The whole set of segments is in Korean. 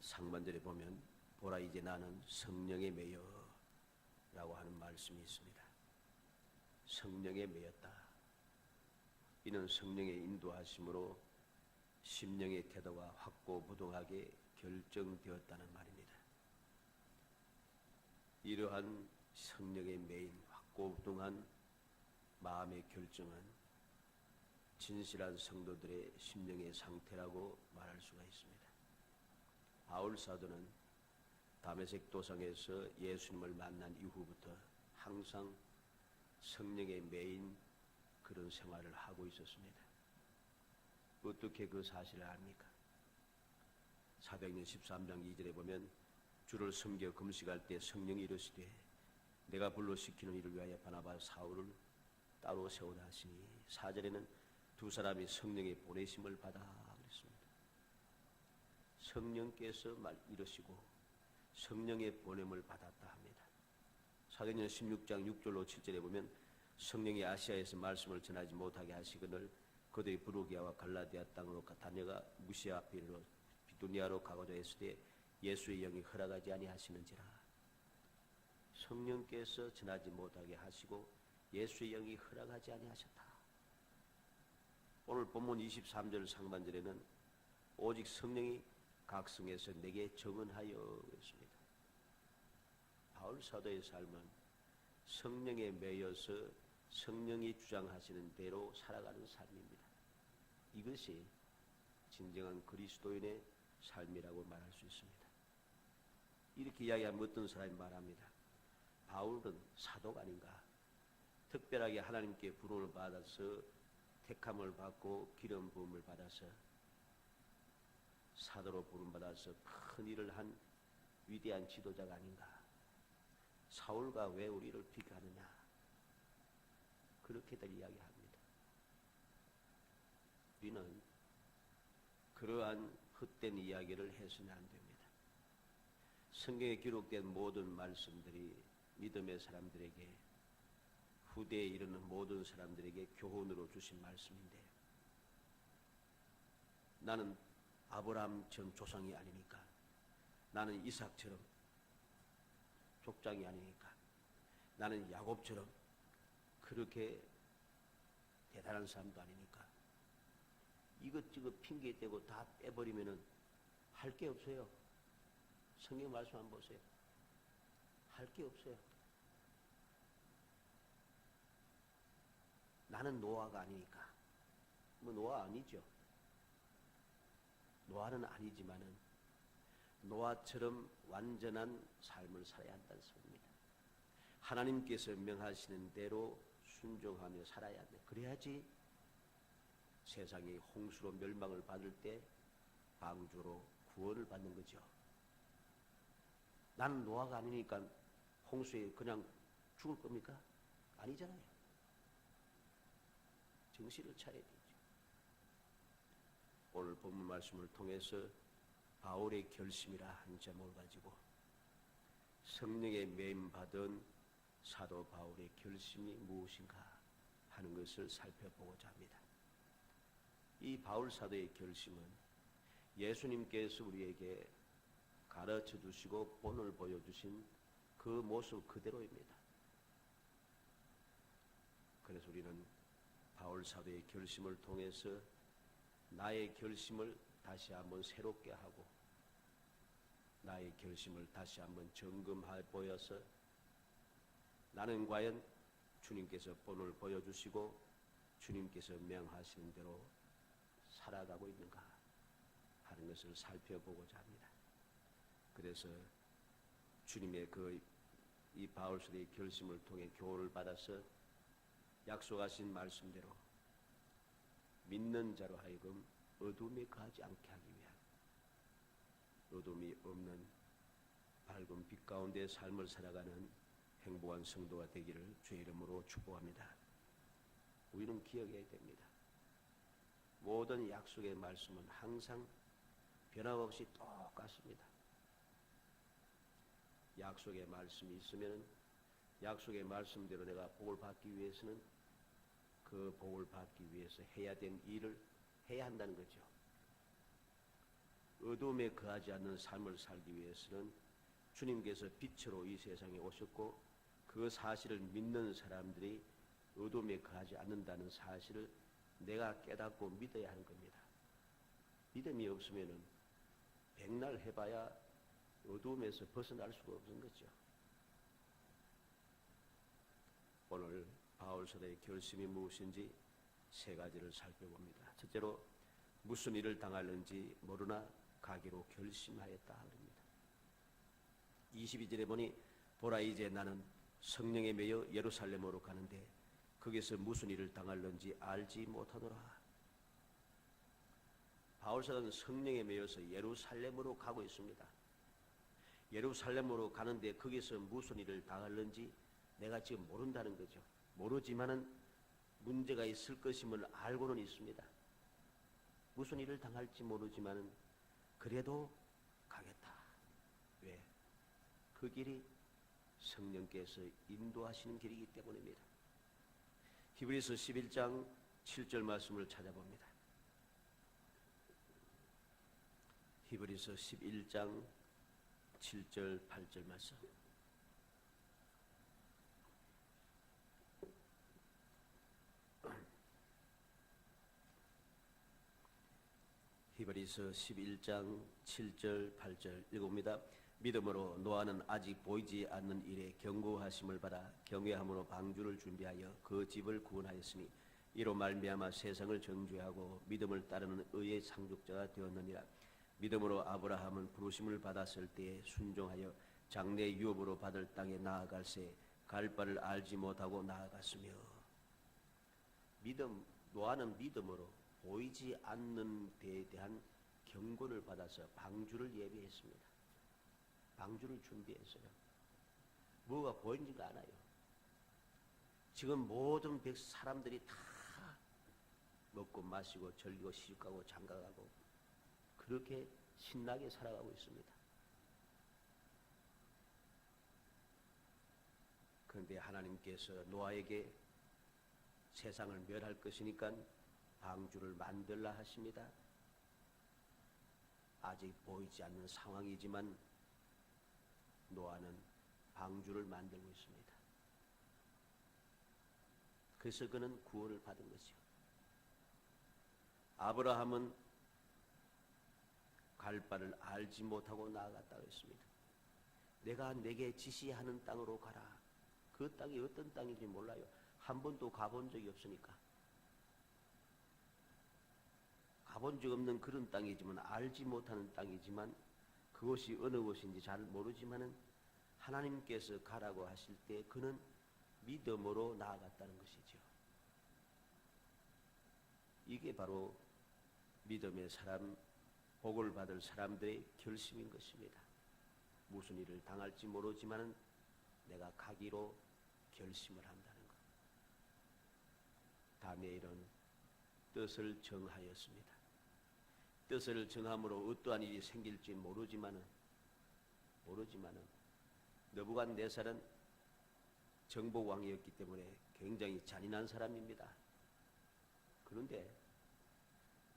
상반절에 보면 보라 이제 나는 성령에 매여 라고 하는 말씀이 있습니다. 성령에 매였다. 이는 성령의 인도하심으로 심령의 태도가 확고부동하게 결정되었다는 말입니다. 이러한 성령의 매인 확고부동한 마음의 결정은 진실한 성도들의 심령의 상태라고 말할 수가 있습니다. 바울 사도는 다메섹 도상에서 예수님을 만난 이후부터 항상 성령의 매인 그런 생활을 하고 있었습니다. 어떻게 그 사실을 압니까? 사도행전 13장 2절에 보면 주를 섬겨 금식할 때 성령이 이르시되 내가 불러 시키는 이를 위하여 바나바 사울을 따로 세우라 하시니 4절에는 두 사람이 성령의 보내심을 받아 그랬습니다. 성령께서 이르시고 성령의 보냄을 받았다 합니다. 사도행전 16장 6절로 7절에 보면 성령이 아시아에서 말씀을 전하지 못하게 하시거늘 그들이 부르기아와 갈라디아 땅으로 다녀가 무시아 앞으로 비두니아로 가고자 했을 때 예수의 영이 허락하지 아니하시는지라. 성령께서 전하지 못하게 하시고 예수의 영이 허락하지 아니하셨다. 오늘 본문 23절 상반절에는 오직 성령이 각 성에서 내게 정언하여 했습니다. 바울 사도의 삶은 성령에 매여서 성령이 주장하시는 대로 살아가는 삶입니다. 이것이 진정한 그리스도인의 삶이라고 말할 수 있습니다. 이렇게 이야기하면 어떤 사람이 말합니다. 바울은 사도가 아닌가? 특별하게 하나님께 부름을 받아서 택함을 받고 기름 부음을 받아서 사도로 부름받아서 큰 일을 한 위대한 지도자가 아닌가? 사울과 왜 우리를 비교하느냐? 그렇게들 이야기합니다. 우리는 그러한 헛된 이야기를 해서는 안 됩니다. 성경에 기록된 모든 말씀들이 믿음의 사람들에게 후대에 이르는 모든 사람들에게 교훈으로 주신 말씀인데 나는 아브라함처럼 조상이 아니니까 나는 이삭처럼 족장이 아니니까 나는 야곱처럼 그렇게 대단한 사람도 아니니까 이것저것 핑계대고 다 빼버리면은 할 게 없어요. 성경 말씀 한번 보세요. 할 게 없어요. 나는 노아가 아니니까. 뭐 노아 아니죠. 노아는 아니지만은 노아처럼 완전한 삶을 살아야 한다는 소리입니다. 하나님께서 명하시는 대로 순종하며 살아야 한다. 그래야지 세상이 홍수로 멸망을 받을 때 방주로 구원을 받는 거죠. 나는 노아가 아니니까 홍수에 그냥 죽을 겁니까? 아니잖아요. 정신을 차려야 되죠. 오늘 본문 말씀을 통해서 바울의 결심이라 한 제목을 가지고 성령의 매임받은 사도 바울의 결심이 무엇인가 하는 것을 살펴보고자 합니다. 이 바울 사도의 결심은 예수님께서 우리에게 가르쳐 주시고 본을 보여주신 그 모습 그대로입니다. 그래서 우리는 바울 사도의 결심을 통해서 나의 결심을 다시 한번 새롭게 하고 나의 결심을 다시 한번 점검해 보여서 나는 과연 주님께서 본을 보여주시고 주님께서 명하시는 대로 살아가고 있는가 하는 것을 살펴보고자 합니다. 그래서 주님의 이 바울 사도의 결심을 통해 교훈을 받아서 약속하신 말씀대로 믿는 자로 하여금 어둠에 가지 않게 하기 위한 어둠이 없는 밝은 빛 가운데 삶을 살아가는 행복한 성도가 되기를 주의 이름으로 축복합니다. 우리는 기억해야 됩니다. 모든 약속의 말씀은 항상 변함없이 똑같습니다. 약속의 말씀이 있으면 약속의 말씀대로 내가 복을 받기 위해서는 그 복을 받기 위해서 해야 된 일을 해야 한다는 거죠. 어둠에 거하지 않는 삶을 살기 위해서는 주님께서 빛으로 이 세상에 오셨고 그 사실을 믿는 사람들이 어둠에 거하지 않는다는 사실을 내가 깨닫고 믿어야 하는 겁니다. 믿음이 없으면은 백날 해봐야 어둠에서 벗어날 수가 없는 거죠. 오늘 바울사도의 결심이 무엇인지 세 가지를 살펴봅니다. 첫째로 무슨 일을 당할는지 모르나 가기로 결심하였다 합니다. 22절에 보니 보라 이제 나는 성령에 매여 예루살렘으로 가는데 거기서 무슨 일을 당할는지 알지 못하노라. 바울사도는 성령에 매여서 예루살렘으로 가고 있습니다. 예루살렘으로 가는데 거기서 무슨 일을 당할는지 내가 지금 모른다는 거죠. 모르지만은 문제가 있을 것임을 알고는 있습니다. 무슨 일을 당할지 모르지만은 그래도 가겠다. 왜? 그 길이 성령께서 인도하시는 길이기 때문입니다. 히브리서 11장 7절 말씀을 찾아봅니다. 히브리서 11장 7절 8절 말씀. 히브리서 11장 7절 8절 읽어봅니다. 믿음으로 노아는 아직 보이지 않는 일에 경고하심을 받아 경외함으로 방주를 준비하여 그 집을 구원하였으니 이로 말미암아 세상을 정죄하고 믿음을 따르는 의의 상속자가 되었느니라. 믿음으로 아브라함은 부르심을 받았을 때에 순종하여 장래 유업으로 받을 땅에 나아갈새 갈 바를 알지 못하고 나아갔으며. 노아는 믿음으로 보이지 않는 데에 대한 경고를 받아서 방주를 예비했습니다. 방주를 준비했어요. 뭐가 보이지가 않아요. 지금 모든 사람들이 다 먹고 마시고 즐기고 시집가고 장가가고 그렇게 신나게 살아가고 있습니다. 그런데 하나님께서 노아에게 세상을 멸할 것이니까 방주를 만들라 하십니다. 아직 보이지 않는 상황이지만 노아는 방주를 만들고 있습니다. 그래서 그는 구원을 받은 것이요. 아브라함은 갈 바를 알지 못하고 나아갔다고 했습니다. 내가 내게 지시하는 땅으로 가라. 그 땅이 어떤 땅인지 몰라요. 한 번도 가본 적이 없으니까. 가본 적 없는 그런 땅이지만 알지 못하는 땅이지만 그것이 어느 곳인지 잘 모르지만은 하나님께서 가라고 하실 때 그는 믿음으로 나아갔다는 것이죠. 이게 바로 믿음의 사람, 복을 받을 사람들의 결심인 것입니다. 무슨 일을 당할지 모르지만은 내가 가기로 결심을 한다는 것. 다니엘은 뜻을 정하였습니다. 뜻을 정함으로 어떠한 일이 생길지 모르지만은 느부갓네살은 정복왕이었기 때문에 굉장히 잔인한 사람입니다. 그런데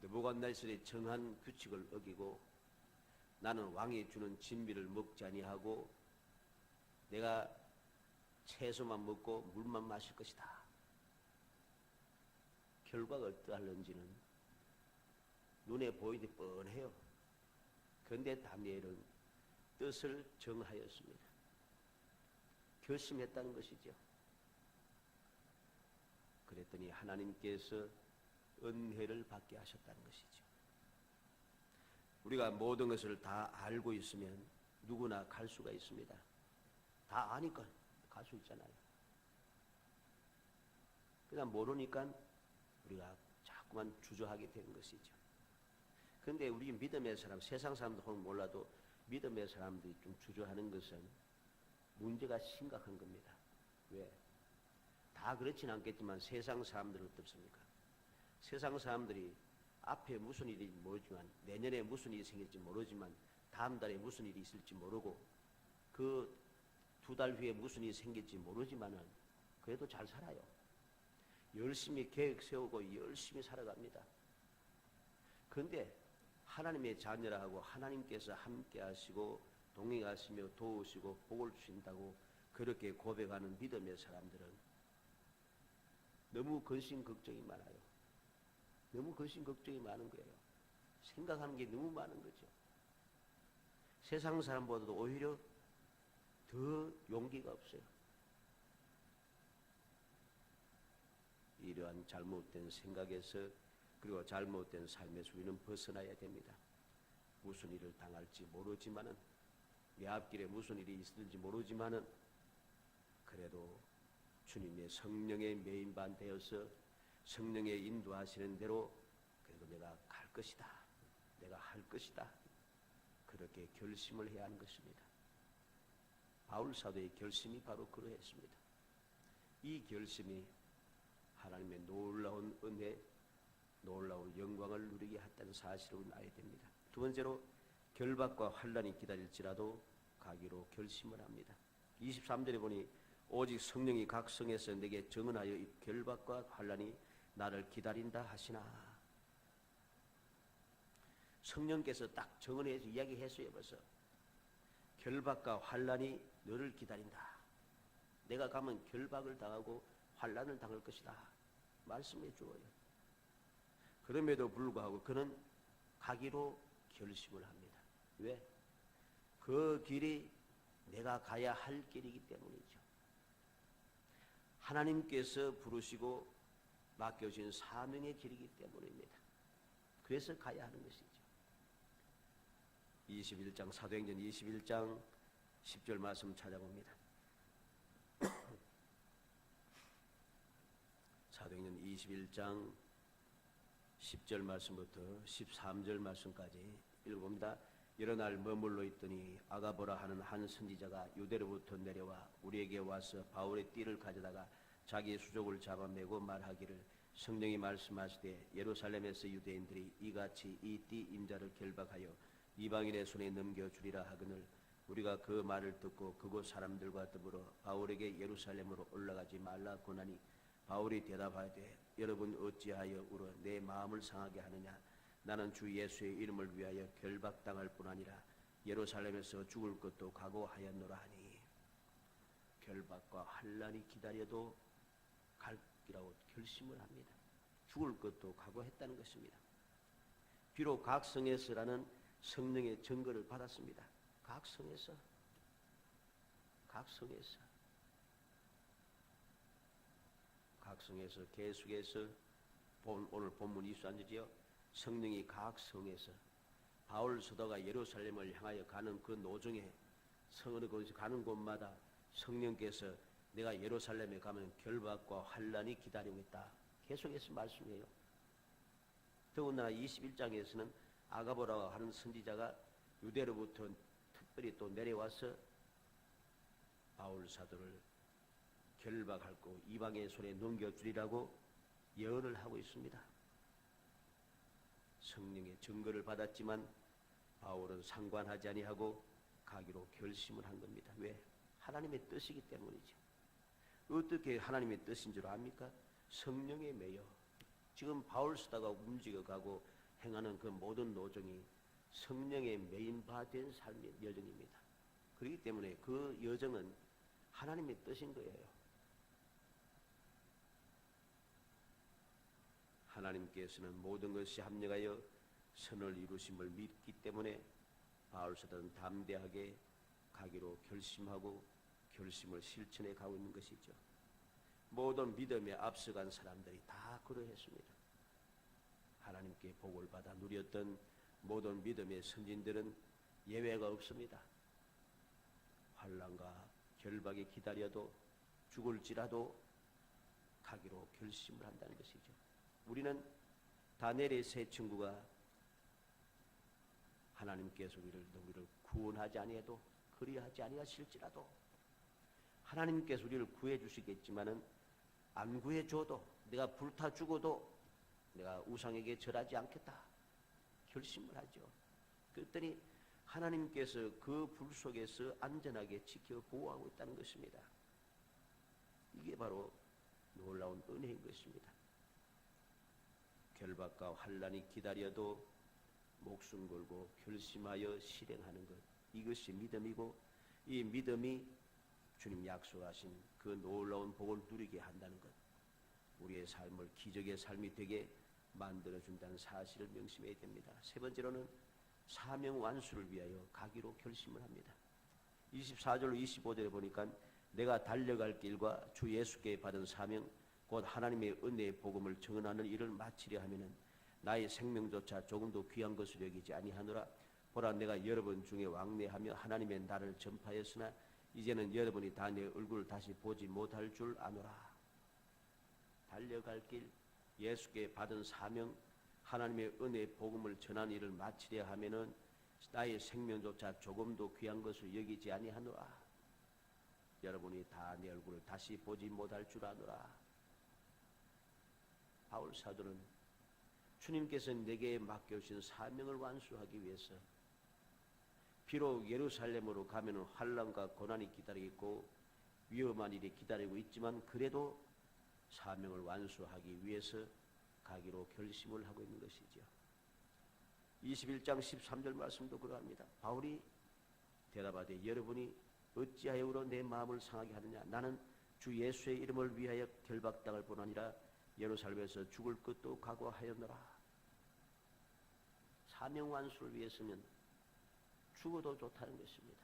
느부갓네살이 정한 규칙을 어기고 나는 왕이 주는 진미를 먹지 아니하고 내가 채소만 먹고 물만 마실 것이다. 결과가 어떠할는지는 눈에 보이듯 뻔해요. 그런데 다니엘은 뜻을 정하였습니다. 결심했다는 것이죠. 그랬더니 하나님께서 은혜를 받게 하셨다는 것이죠. 우리가 모든 것을 다 알고 있으면 누구나 갈 수가 있습니다. 다 아니까 갈 수 있잖아요. 그냥 모르니까 우리가 자꾸만 주저하게 되는 것이죠. 그런데 우리 믿음의 사람, 세상 사람들은 몰라도 믿음의 사람들이 좀 주저하는 것은 문제가 심각한 겁니다. 왜? 다 그렇진 않겠지만 세상 사람들은 어떻습니까? 세상 사람들이 앞에 무슨 일이 모르지만 내년에 무슨 일이 생길지 모르지만 다음 달에 무슨 일이 있을지 모르고 그 2달 후에 무슨 일이 생길지 모르지만은 그래도 잘 살아요. 열심히 계획 세우고 열심히 살아갑니다. 그런데 하나님의 자녀라 하고 하나님께서 함께 하시고 동행하시며 도우시고 복을 주신다고 그렇게 고백하는 믿음의 사람들은 너무 근심 걱정이 많아요. 너무 근심 걱정이 많은 거예요. 생각하는 게 너무 많은 거죠. 세상 사람보다도 오히려 더 용기가 없어요. 이러한 잘못된 생각에서 그리고 잘못된 삶에서 우리는 벗어나야 됩니다. 무슨 일을 당할지 모르지만은 내 앞길에 무슨 일이 있을지 모르지만은 그래도 주님의 성령의 메인반 되어서 성령의 인도하시는 대로 그래도 내가 갈 것이다. 내가 할 것이다. 그렇게 결심을 해야 하는 것입니다. 바울 사도의 결심이 바로 그러했습니다. 이 결심이 하나님의 놀라운 은혜, 놀라운 영광을 누리게 했다는 사실을 알아야 됩니다. 두 번째로 결박과 환난이 기다릴지라도 가기로 결심을 합니다. 23절에 보니 오직 성령이 각 성에서 내게 증언하여 이 결박과 환난이 나를 기다린다 하시나. 성령께서 딱 증언해서 이야기했어요. 벌써 결박과 환난이 너를 기다린다. 내가 가면 결박을 당하고 환난을 당할 것이다. 말씀해 주어요. 그럼에도 불구하고 그는 가기로 결심을 합니다. 왜? 그 길이 내가 가야 할 길이기 때문이죠. 하나님께서 부르시고 맡겨진 사명의 길이기 때문입니다. 그래서 가야 하는 것이죠. 21장 사도행전 21장 10절 말씀 찾아봅니다. 사도행전 21장 10절 말씀부터 13절 말씀까지 읽어봅니다. 여러 날 머물러 있더니 아가보라 하는 한 선지자가 유대로부터 내려와 우리에게 와서 바울의 띠를 가져다가 자기 수족을 잡아매고 말하기를 성령이 말씀하시되 예루살렘에서 유대인들이 이같이 이 띠 임자를 결박하여 이방인의 손에 넘겨주리라 하거늘 우리가 그 말을 듣고 그곳 사람들과 더불어 바울에게 예루살렘으로 올라가지 말라 고나니 바울이 대답하되 여러분 어찌하여 울어 내 마음을 상하게 하느냐. 나는 주 예수의 이름을 위하여 결박당할 뿐 아니라 예루살렘에서 죽을 것도 각오하였노라 하니. 결박과 환난이 기다려도 갈 길이라고 결심을 합니다. 죽을 것도 각오했다는 것입니다. 비록 각 성에서라는 성령의 증거를 받았습니다. 각 성에서 계속해서 오늘 본문 23절이요. 성령이 각 성에서 바울 사도가 예루살렘을 향하여 가는 그 노정에 성으로 가는 곳마다 성령께서 내가 예루살렘에 가면 결박과 환난이 기다리고 있다. 계속해서 말씀해요. 더군다나 21장에서는 아가보라고 하는 선지자가 유대로부터 특별히 또 내려와서 바울 사도를 결박할 거 이방의 손에 넘겨주리라고 예언을 하고 있습니다. 성령의 증거를 받았지만 바울은 상관하지 아니하고 가기로 결심을 한 겁니다. 왜? 하나님의 뜻이기 때문이죠. 어떻게 하나님의 뜻인 줄 압니까? 성령에 매여 지금 바울 사도가 움직여가고 행하는 그 모든 노정이 성령에 매인바된 삶의 여정입니다. 그렇기 때문에 그 여정은 하나님의 뜻인 거예요. 하나님께서는 모든 것이 합력하여 선을 이루심을 믿기 때문에 바울 사도는 담대하게 가기로 결심하고 결심을 실천해 가고 있는 것이죠. 모든 믿음에 앞서간 사람들이 다 그러했습니다. 하나님께 복을 받아 누렸던 모든 믿음의 선진들은 예외가 없습니다. 환난과 결박이 기다려도 죽을지라도 가기로 결심을 한다는 것이죠. 우리는 다니엘의 세 친구가 하나님께서 우리를 구원하지 아니해도 그리하지 아니하실지라도 하나님께서 우리를 구해 주시겠지만은 안 구해 줘도 내가 불타 죽어도 내가 우상에게 절하지 않겠다 결심을 하죠. 그랬더니 하나님께서 그 불 속에서 안전하게 지켜 보호하고 있다는 것입니다. 이게 바로 놀라운 은혜인 것입니다. 결박과 환난이 기다려도 목숨 걸고 결심하여 실행하는 것, 이것이 믿음이고, 이 믿음이 주님 약속하신 그 놀라운 복을 누리게 한다는 것, 우리의 삶을 기적의 삶이 되게 만들어준다는 사실을 명심해야 됩니다. 세 번째로는 사명 완수를 위하여 가기로 결심을 합니다. 24절로 25절에 보니까 내가 달려갈 길과 주 예수께 받은 사명 곧 하나님의 은혜의 복음을 전하는 일을 마치려 하면은 나의 생명조차 조금도 귀한 것을 여기지 아니하노라. 보라, 내가 여러분 중에 왕래하며 하나님의 나를 전파했으나 이제는 여러분이 다 내 얼굴을 다시 보지 못할 줄 아노라. 달려갈 길, 예수께 받은 사명, 하나님의 은혜의 복음을 전하는 일을 마치려 하면은 나의 생명조차 조금도 귀한 것을 여기지 아니하노라. 여러분이 다 내 얼굴을 다시 보지 못할 줄 아노라. 바울 사도는 주님께서 내게 맡겨주신 사명을 완수하기 위해서 비록 예루살렘으로 가면 환난과 고난이 기다리고 위험한 일이 기다리고 있지만 그래도 사명을 완수하기 위해서 가기로 결심을 하고 있는 것이죠. 21장 13절 말씀도 그러합니다. 바울이 대답하되 여러분이 어찌하여로 내 마음을 상하게 하느냐. 나는 주 예수의 이름을 위하여 결박당할 뿐 아니라 예루살렘에서 죽을 것도 각오하였노라. 사명 완수를 위해서는 죽어도 좋다는 것입니다.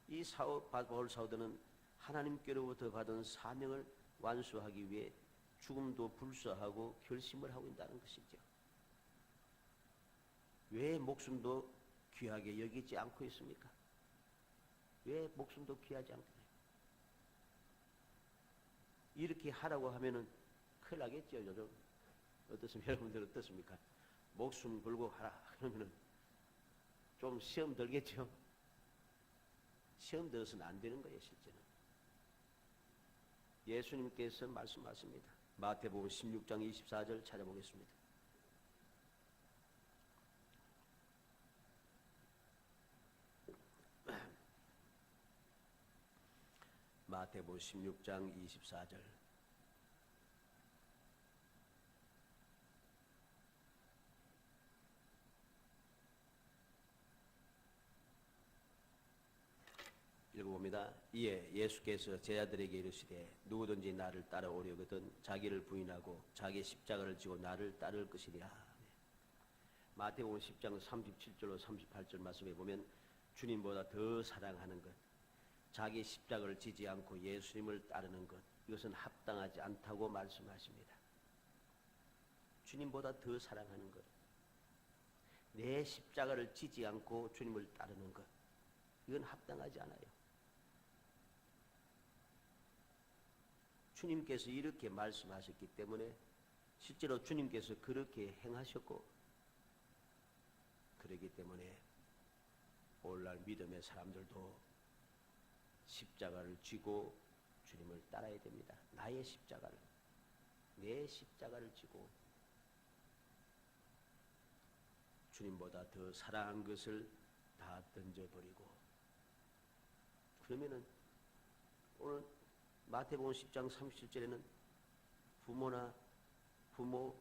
이 바울 사도는 하나님께로부터 받은 사명을 완수하기 위해 죽음도 불사하고 결심을 하고 있다는 것이죠. 왜 목숨도 귀하게 여기지 않고 있습니까? 왜 목숨도 귀하지 않고 있나요? 이렇게 하라고 하면은 큰일 나겠죠. 요즘 어떻습니까? 여러분들 어떻습니까? 목숨 걸고 하라 그러면은 좀 시험 들겠죠. 시험 들어서는 안 되는 거예요. 실제는 예수님께서 말씀하십니다. 마태복음 16장 24절 찾아보겠습니다. 마태복음 16장 24절. 읽어봅니다. 이에 예수께서 제자들에게 이르시되 누구든지 나를 따라오려거든 자기를 부인하고 자기 십자가를 지고 나를 따를 것이니라. 마태복음 10장 37절로 38절 말씀에 보면 주님보다 더 사랑하는 것, 자기 십자가를 지지 않고 예수님을 따르는 것, 이것은 합당하지 않다고 말씀하십니다. 주님보다 더 사랑하는 것, 내 십자가를 지지 않고 주님을 따르는 것, 이건 합당하지 않아요. 주님께서 이렇게 말씀하셨기 때문에 실제로 주님께서 그렇게 행하셨고, 그렇기 때문에 오늘날 믿음의 사람들도 십자가를 쥐고 주님을 따라야 됩니다. 나의 십자가를, 내 십자가를 쥐고 주님보다 더 사랑한 것을 다 던져버리고, 그러면은 오늘 마태복음 10장 37절에는 부모,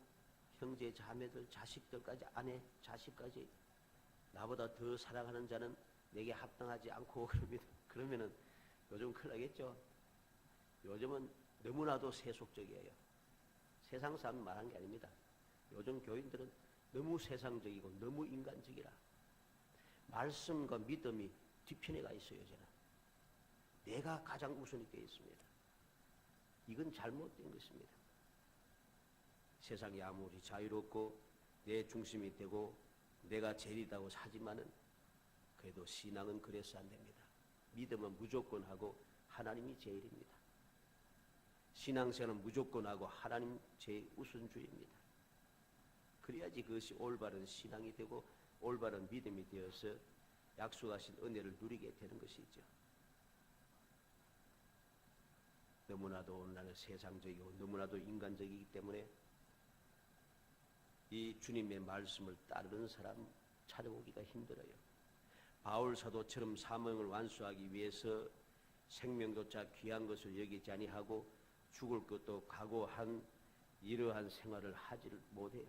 형제, 자매들, 자식들까지, 아내, 자식까지 나보다 더 사랑하는 자는 내게 합당하지 않고 그러면은 요즘 큰일 나겠죠. 요즘은 너무나도 세속적이에요. 세상 사람 말한 게 아닙니다. 요즘 교인들은 너무 세상적이고 너무 인간적이라 말씀과 믿음이 뒤편에 가 있어요. 요새는 내가 가장 우선이 되어 있습니다. 이건 잘못된 것입니다. 세상이 아무리 자유롭고 내 중심이 되고 내가 제일이라고 사지만은 그래도 신앙은 그래서 안 됩니다. 믿음은 무조건 하고 하나님이 제일입니다. 신앙생활은 무조건 하고 하나님 제우선주의입니다. 그래야지 그것이 올바른 신앙이 되고 올바른 믿음이 되어서 약속하신 은혜를 누리게 되는 것이죠. 너무나도 오늘날은 세상적이고 너무나도 인간적이기 때문에 이 주님의 말씀을 따르는 사람 찾아보기가 힘들어요. 바울 사도처럼 사명을 완수하기 위해서 생명조차 귀한 것을 여기지 아니하고 죽을 것도 각오한 이러한 생활을 하지를 못해요.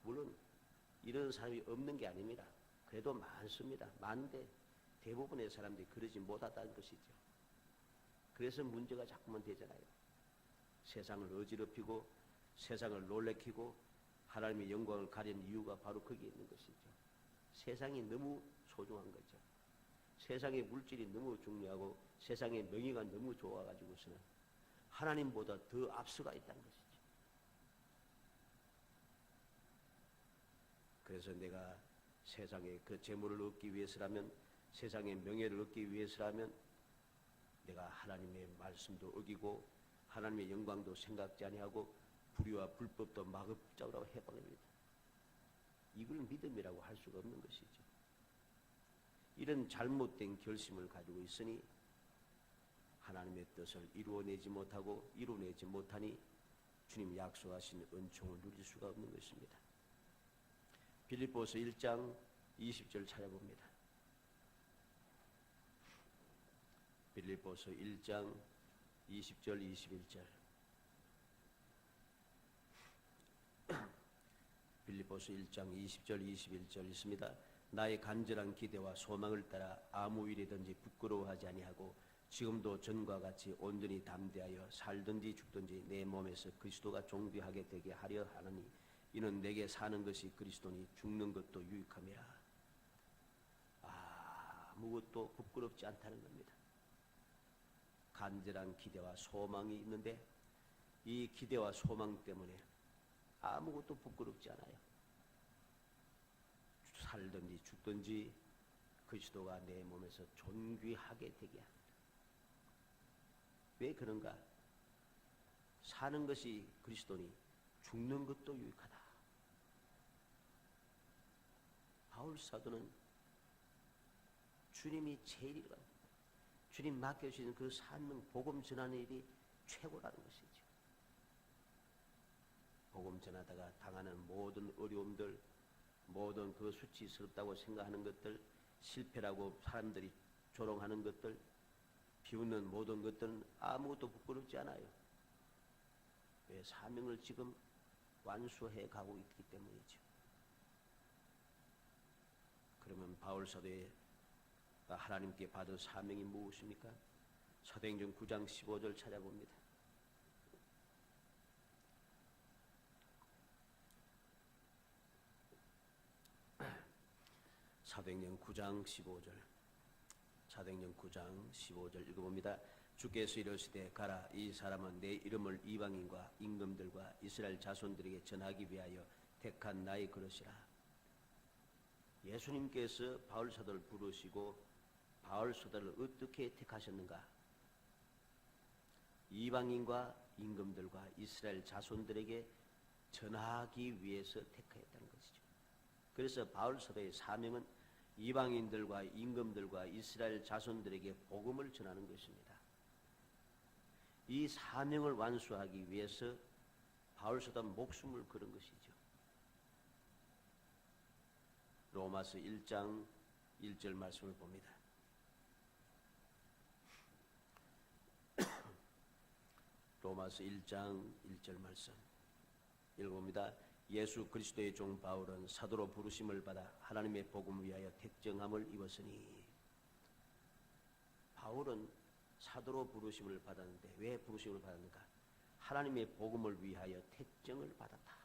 물론 이런 사람이 없는 게 아닙니다. 그래도 많습니다. 많은데 대부분의 사람들이 그러지 못하다는 것이죠. 그래서 문제가 자꾸만 되잖아요. 세상을 어지럽히고 세상을 놀래키고 하나님의 영광을 가리는 이유가 바로 거기에 있는 것이죠. 세상이 너무 소중한 거죠. 세상의 물질이 너무 중요하고 세상의 명예가 너무 좋아가지고서는 하나님보다 더 앞서가 있다는 것이죠. 그래서 내가 세상에 그 재물을 얻기 위해서라면, 세상의 명예를 얻기 위해서라면 내가 하나님의 말씀도 어기고 하나님의 영광도 생각지 아니하고 불의와 불법도 마구잡으라고 해버립니다. 이걸 믿음이라고 할 수가 없는 것이죠. 이런 잘못된 결심을 가지고 있으니 하나님의 뜻을 이루어내지 못하고 이루어내지 못하니 주님 약속하신 은총을 누릴 수가 없는 것입니다. 빌립보서 1장 20절 찾아봅니다. 빌립보서 1장 20절 21절. 빌립보서 1장 20절 21절 있습니다. 나의 간절한 기대와 소망을 따라 아무 일이든지 부끄러워하지 아니하고 지금도 전과 같이 온전히 담대하여 살든지 죽든지 내 몸에서 그리스도가 존귀하게 되게 하려 하느니 이는 내게 사는 것이 그리스도니 죽는 것도 유익함이라. 아무것도 부끄럽지 않다는 겁니다. 간절한 기대와 소망이 있는데 이 기대와 소망 때문에 아무것도 부끄럽지 않아요. 살든지 죽든지 그리스도가 내 몸에서 존귀하게 되게 합니다. 왜 그런가? 사는 것이 그리스도니 죽는 것도 유익하다. 바울 사도는 주님이 제일이라고, 주님 맡겨주신 그 사명 복음 전하는 일이 최고라는 것이죠. 복음 전하다가 당하는 모든 어려움들, 모든 그 수치스럽다고 생각하는 것들, 실패라고 사람들이 조롱하는 것들, 비웃는 모든 것들은 아무것도 부끄럽지 않아요. 왜? 사명을 지금 완수해 가고 있기 때문이죠. 그러면 바울 사도의 하나님께 받은 사명이 무엇입니까? 사도행전 9장 15절 찾아봅니다. 사도행전 9장 15절. 사도행전 9장 15절 읽어봅니다. 주께서 이르시되 가라, 이 사람은 내 이름을 이방인과 임금들과 이스라엘 자손들에게 전하기 위하여 택한 나의 그릇이라. 예수님께서 바울 사도를 부르시고 바울 사도를 어떻게 택하셨는가? 이방인과 임금들과 이스라엘 자손들에게 전하기 위해서 택하였다는 것이죠. 그래서 바울 사도의 사명은 이방인들과 임금들과 이스라엘 자손들에게 복음을 전하는 것입니다. 이 사명을 완수하기 위해서 바울 사도는 목숨을 걸은 것이죠. 로마서 1장 1절 말씀을 봅니다. 로마서 1장 1절 말씀 읽어봅니다. 예수 그리스도의 종 바울은 사도로 부르심을 받아 하나님의 복음을 위하여 택정함을 입었으니. 바울은 사도로 부르심을 받았는데 왜 부르심을 받았는가? 하나님의 복음을 위하여 택정을 받았다.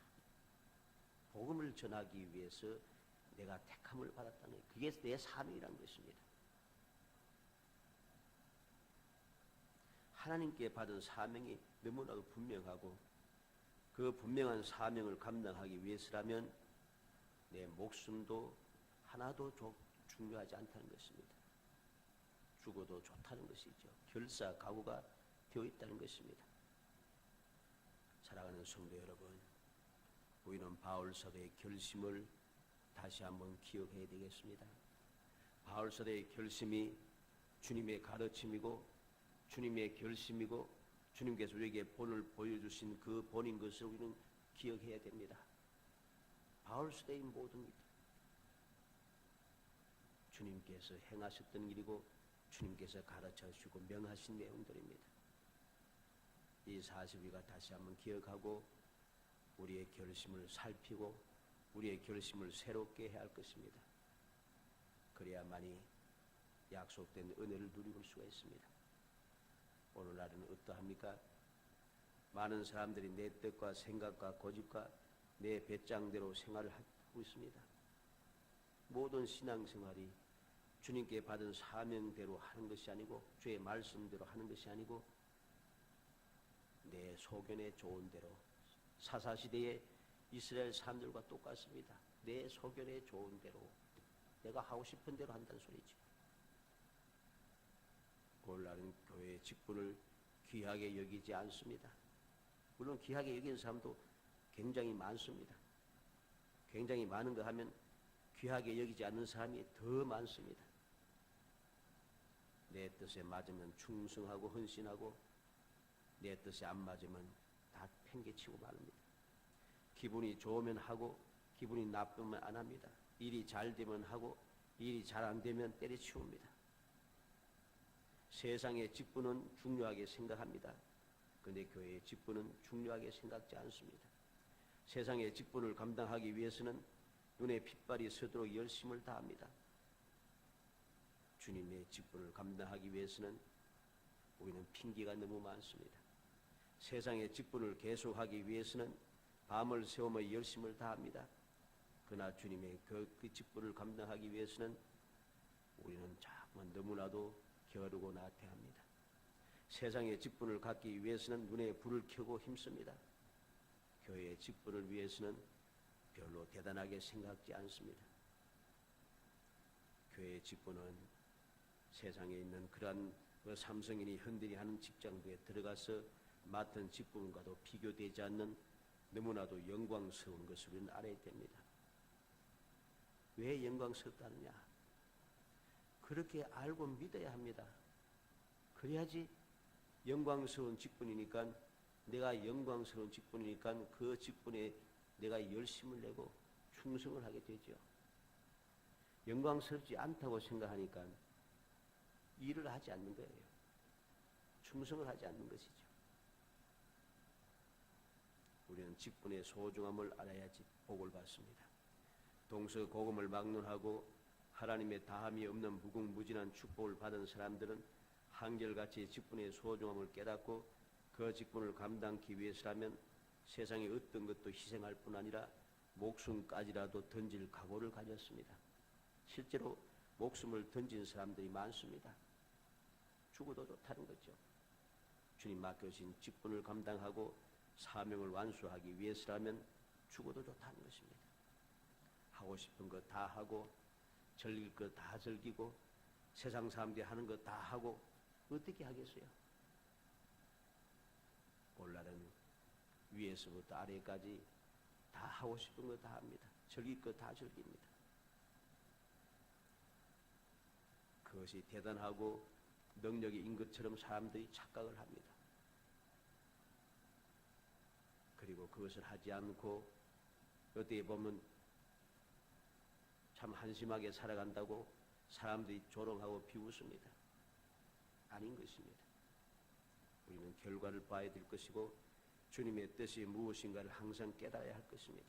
복음을 전하기 위해서 내가 택함을 받았다는 거예요. 그게 내 사명이라는 것입니다. 하나님께 받은 사명이 너무나도 분명하고 그 분명한 사명을 감당하기 위해서라면 내 목숨도 하나도 중요하지 않다는 것입니다. 죽어도 좋다는 것이죠. 결사각오가 되어 있다는 것입니다. 사랑하는 성도 여러분, 우리는 바울 사도의 결심을 다시 한번 기억해야 되겠습니다. 바울 사도의 결심이 주님의 가르침이고 주님의 결심이고 주님께서 우리에게 본을 보여주신 그 본인 것을 우리는 기억해야 됩니다. 바울 사도의 모든 일, 주님께서 행하셨던 일이고 주님께서 가르쳐 주시고 명하신 내용들입니다. 이 사실 우리가 다시 한번 기억하고 우리의 결심을 살피고 우리의 결심을 새롭게 해야 할 것입니다. 그래야만이 약속된 은혜를 누릴 수가 있습니다. 오늘날은 어떠합니까? 많은 사람들이 내 뜻과 생각과 고집과 내 배짱대로 생활을 하고 있습니다. 모든 신앙생활이 주님께 받은 사명대로 하는 것이 아니고 주의 말씀대로 하는 것이 아니고 내 소견에 좋은 대로 사사시대의 이스라엘 사람들과 똑같습니다. 내 소견에 좋은 대로 내가 하고 싶은 대로 한다는 소리죠. 오늘날은 교회의 직분을 귀하게 여기지 않습니다. 물론 귀하게 여기는 사람도 굉장히 많습니다. 굉장히 많은가 하면 귀하게 여기지 않는 사람이 더 많습니다. 내 뜻에 맞으면 충성하고 헌신하고 내 뜻에 안 맞으면 다 팽개치고 말합니다. 기분이 좋으면 하고 기분이 나쁘면 안 합니다. 일이 잘 되면 하고 일이 잘 안 되면 때려치웁니다. 세상의 직분은 중요하게 생각합니다. 그런데 교회의 직분은 중요하게 생각지 않습니다. 세상의 직분을 감당하기 위해서는 눈에 핏발이 서도록 열심을 다합니다. 주님의 직분을 감당하기 위해서는 우리는 핑계가 너무 많습니다. 세상의 직분을 계속하기 위해서는 밤을 새우며 열심을 다합니다. 그러나 주님의 그 직분을 감당하기 위해서는 우리는 자꾸 너무나도 게으르고 나태합니다. 세상의 직분을 갖기 위해서는 눈에 불을 켜고 힘씁니다. 교회의 직분을 위해서는 별로 대단하게 생각지 않습니다. 교회의 직분은 세상에 있는 그러한 삼성인이 흔들이 하는 직장부에 들어가서 맡은 직분과도 비교되지 않는 너무나도 영광스러운 것을 우리는 알아야 됩니다. 왜 영광스럽다느냐? 그렇게 알고 믿어야 합니다. 그래야지 영광스러운 직분이니까 내가 영광스러운 직분이니까 그 직분에 내가 열심을 내고 충성을 하게 되죠. 영광스럽지 않다고 생각하니까 일을 하지 않는 거예요. 충성을 하지 않는 것이죠. 우리는 직분의 소중함을 알아야지 복을 받습니다. 동서고금을 막론하고 하나님의 다함이 없는 무궁무진한 축복을 받은 사람들은 한결같이 직분의 소중함을 깨닫고 그 직분을 감당하기 위해서라면 세상의 어떤 것도 희생할 뿐 아니라 목숨까지라도 던질 각오를 가졌습니다. 실제로 목숨을 던진 사람들이 많습니다. 죽어도 좋다는 거죠. 주님 맡겨주신 직분을 감당하고 사명을 완수하기 위해서라면 죽어도 좋다는 것입니다. 하고 싶은 거 다 하고 즐길 거 다 즐기고 세상 사람들이 하는 거 다 하고 어떻게 하겠어요? 오늘날은 위에서부터 아래까지 다 하고 싶은 거 다 합니다. 즐길 거 다 즐깁니다. 그것이 대단하고 능력이 인 것처럼 사람들이 착각을 합니다. 그리고 그것을 하지 않고 어떻게 보면 참 한심하게 살아간다고 사람들이 조롱하고 비웃습니다. 아닌 것입니다. 우리는 결과를 봐야 될 것이고 주님의 뜻이 무엇인가를 항상 깨달아야 할 것입니다.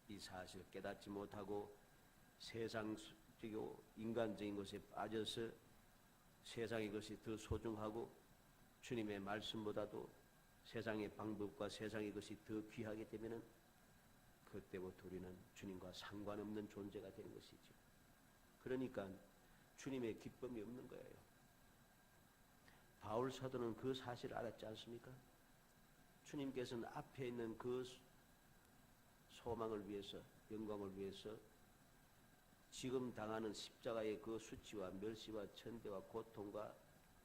이 사실을 깨닫지 못하고 세상적이고 인간적인 것에 빠져서 세상의 것이 더 소중하고 주님의 말씀보다도 세상의 방법과 세상의 것이 더 귀하게 되면은 그때부터 우리는 주님과 상관없는 존재가 되는 것이죠. 그러니까 주님의 기쁨이 없는 거예요. 바울 사도는 그 사실을 알았지 않습니까? 주님께서는 앞에 있는 그 소망을 위해서, 영광을 위해서 지금 당하는 십자가의 그 수치와 멸시와 천대와 고통과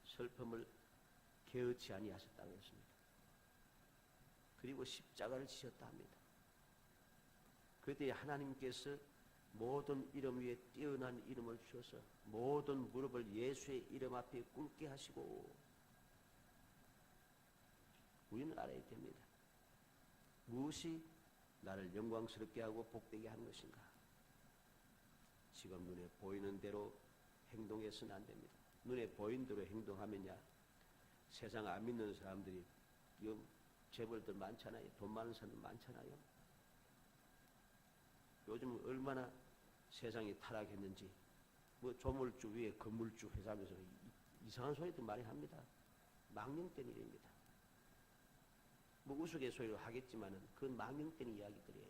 슬픔을 개의치 아니하셨다고 했습니다. 그리고 십자가를 지셨다 합니다. 그때 하나님께서 모든 이름 위에 뛰어난 이름을 주셔서 모든 무릎을 예수의 이름 앞에 꿇게 하시고 우리는 알아야 됩니다. 무엇이 나를 영광스럽게 하고 복되게 하는 것인가? 지금 눈에 보이는 대로 행동해서는 안 됩니다. 눈에 보이는 대로 행동하면야 세상 안 믿는 사람들이 재벌들 많잖아요. 돈 많은 사람들 많잖아요. 요즘 얼마나 세상이 타락했는지, 뭐 조물주 위에 건물주 회사하면서 이상한 소리도 많이 합니다. 망령된 일입니다. 뭐 우스갯소리로 하겠지만은 그건 망령된 이야기들이에요.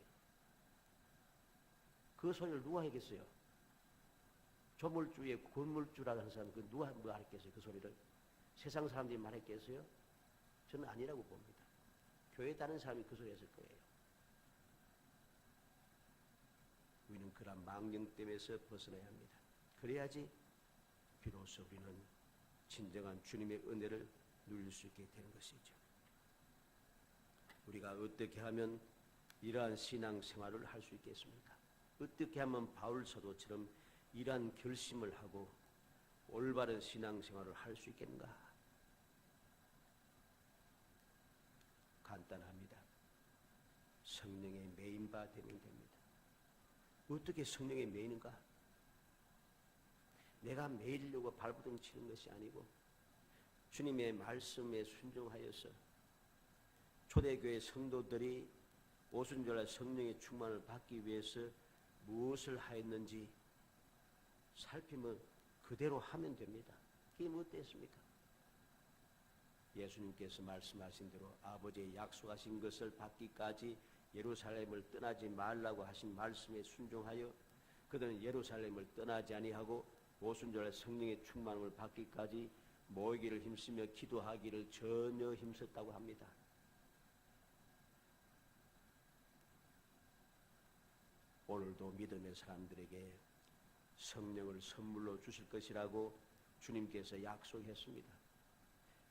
그 소리를 누가 하겠어요? 조물주 위에 건물주라는 사람 그 누가 뭐 하겠어요? 그 소리를 세상 사람들이 말했겠어요? 저는 아니라고 봅니다. 교회 다른 사람이 그 소리 했을 거예요. 우리는 그런 망령됨에서 벗어나야 합니다. 그래야지 비로소 우리는 진정한 주님의 은혜를 누릴 수 있게 되는 것이죠. 우리가 어떻게 하면 이러한 신앙생활을 할 수 있겠습니까? 어떻게 하면 바울 사도처럼 이러한 결심을 하고 올바른 신앙생활을 할 수 있겠는가? 간단합니다. 성령의 메인바 되면 됩니다. 어떻게 성령에 매이는가? 내가 매이려고 발버둥 치는 것이 아니고 주님의 말씀에 순종하여서 초대교회 성도들이 오순절날 성령의 충만을 받기 위해서 무엇을 하였는지 살피면 그대로 하면 됩니다. 그게 뭐 어땠습니까? 예수님께서 말씀하신 대로 아버지의 약속하신 것을 받기까지 예루살렘을 떠나지 말라고 하신 말씀에 순종하여 그들은 예루살렘을 떠나지 아니하고 오순절에 성령의 충만을 받기까지 모이기를 힘쓰며 기도하기를 전혀 힘썼다고 합니다. 오늘도 믿음의 사람들에게 성령을 선물로 주실 것이라고 주님께서 약속했습니다.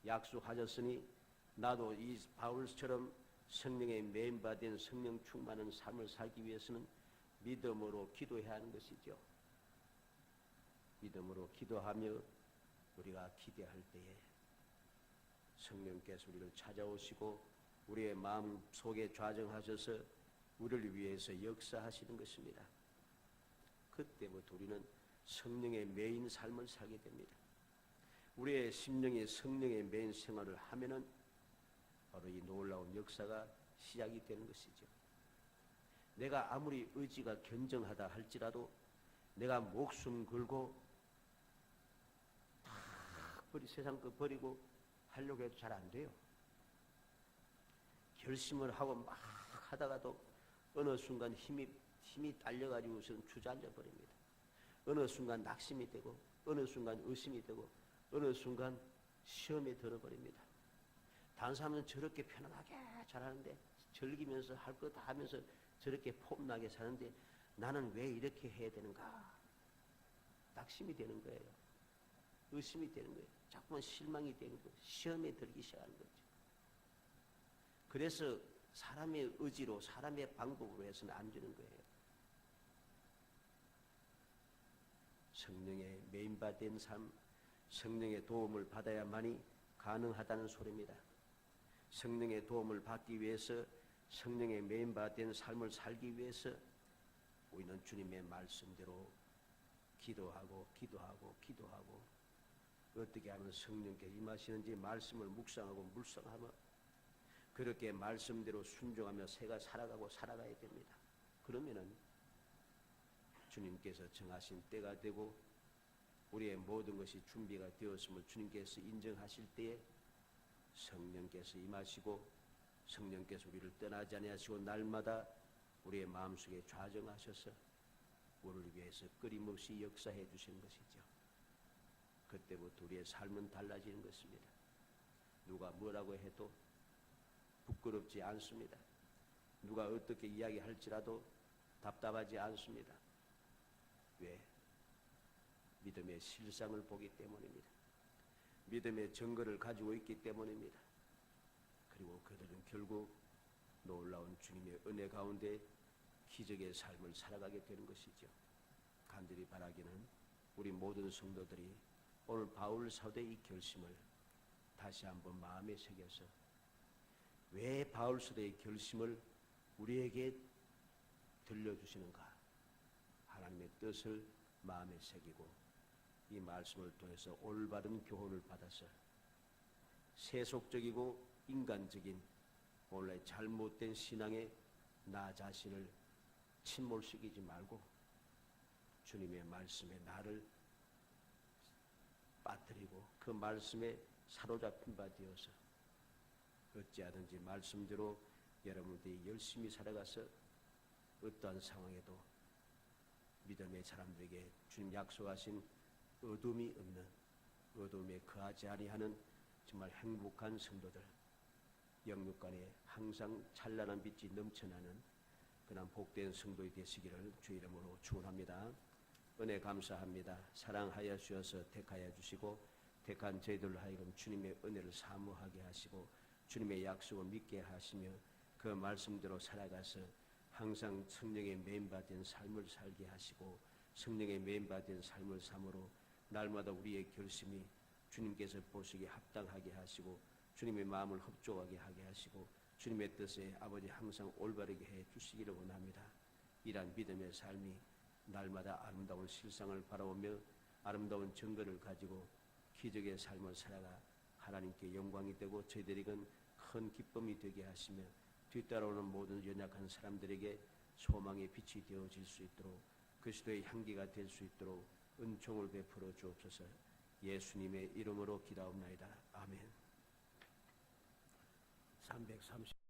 약속하셨으니 나도 이 바울처럼 성령의 메인바된 성령 충만한 삶을 살기 위해서는 믿음으로 기도해야 하는 것이죠. 믿음으로 기도하며 우리가 기대할 때에 성령께서 우리를 찾아오시고 우리의 마음 속에 좌정하셔서 우리를 위해서 역사하시는 것입니다. 그때부터 우리는 성령의 메인 삶을 살게 됩니다. 우리의 심령이 성령의 메인 생활을 하면은 바로 이 놀라운 역사가 시작이 되는 것이죠. 내가 아무리 의지가 견정하다 할지라도 내가 목숨 걸고 세상 거 버리고 하려고 해도 잘 안 돼요. 결심을 하고 막 하다가도 어느 순간 힘이 딸려가지고서는 주저앉아 버립니다. 어느 순간 낙심이 되고 어느 순간 의심이 되고 어느 순간 시험에 들어버립니다. 다른 사람은 저렇게 편안하게 잘하는데 즐기면서 할 거 다 하면서 저렇게 폼나게 사는데 나는 왜 이렇게 해야 되는가? 낙심이 되는 거예요. 의심이 되는 거예요. 자꾸만 실망이 되는 거예요. 시험에 들기 시작하는 거죠. 그래서 사람의 의지로 사람의 방법으로 해서는 안 되는 거예요. 성령의 메인바된 삶, 성령의 도움을 받아야만이 가능하다는 소리입니다. 성령의 도움을 받기 위해서 성령의 메인바된 삶을 살기 위해서 우리는 주님의 말씀대로 기도하고 어떻게 하면 성령께 임하시는지 말씀을 묵상하고 물상하며 그렇게 말씀대로 순종하며 새가 살아가야 됩니다. 그러면은 주님께서 정하신 때가 되고 우리의 모든 것이 준비가 되었음을 주님께서 인정하실 때에 성령께서 임하시고 성령께서 우리를 떠나지 아니하시고 날마다 우리의 마음속에 좌정하셔서 우리를 위해서 끊임없이 역사해 주시는 것이죠. 그때부터 우리의 삶은 달라지는 것입니다. 누가 뭐라고 해도 부끄럽지 않습니다. 누가 어떻게 이야기할지라도 답답하지 않습니다. 왜? 믿음의 실상을 보기 때문입니다. 믿음의 증거를 가지고 있기 때문입니다. 그리고 그들은 결국 놀라운 주님의 은혜 가운데 기적의 삶을 살아가게 되는 것이죠. 간절히 바라기는 우리 모든 성도들이 오늘 바울 사도의 이 결심을 다시 한번 마음에 새겨서 왜 바울 사도의 결심을 우리에게 들려주시는가? 하나님의 뜻을 마음에 새기고 이 말씀을 통해서 올바른 교훈을 받아서 세속적이고 인간적인 원래 잘못된 신앙에 나 자신을 침몰시키지 말고 주님의 말씀에 나를 빠뜨리고 그 말씀에 사로잡힌 바 되어서 어찌하든지 말씀대로 여러분들이 열심히 살아가서 어떠한 상황에도 믿음의 사람들에게 주님 약속하신 어둠이 없는, 어둠에 거하지 아니하는 정말 행복한 성도들, 영육간에 항상 찬란한 빛이 넘쳐나는 그런 복된 성도이 되시기를 주 이름으로 축원합니다. 은혜 감사합니다. 사랑하여 주셔서 택하여 주시고 택한 저희들로 하여금 주님의 은혜를 사모하게 하시고 주님의 약속을 믿게 하시며 그 말씀대로 살아가서 항상 성령의 메인받은 삶을 살게 하시고 성령의 메인받은 삶을 삶으로 날마다 우리의 결심이 주님께서 보시기에 합당하게 하시고 주님의 마음을 흡족하게 하게 하시고 주님의 뜻에 아버지 항상 올바르게 해 주시기를 원합니다. 이러한 믿음의 삶이 날마다 아름다운 실상을 바라보며 아름다운 증거를 가지고 기적의 삶을 살아가 하나님께 영광이 되고 저희들에겐 큰 기쁨이 되게 하시며 뒤따라오는 모든 연약한 사람들에게 소망의 빛이 되어질 수 있도록 그리스도의 향기가 될 수 있도록 은총을 베풀어 주옵소서. 예수님의 이름으로 기도하옵나이다. 아멘. 330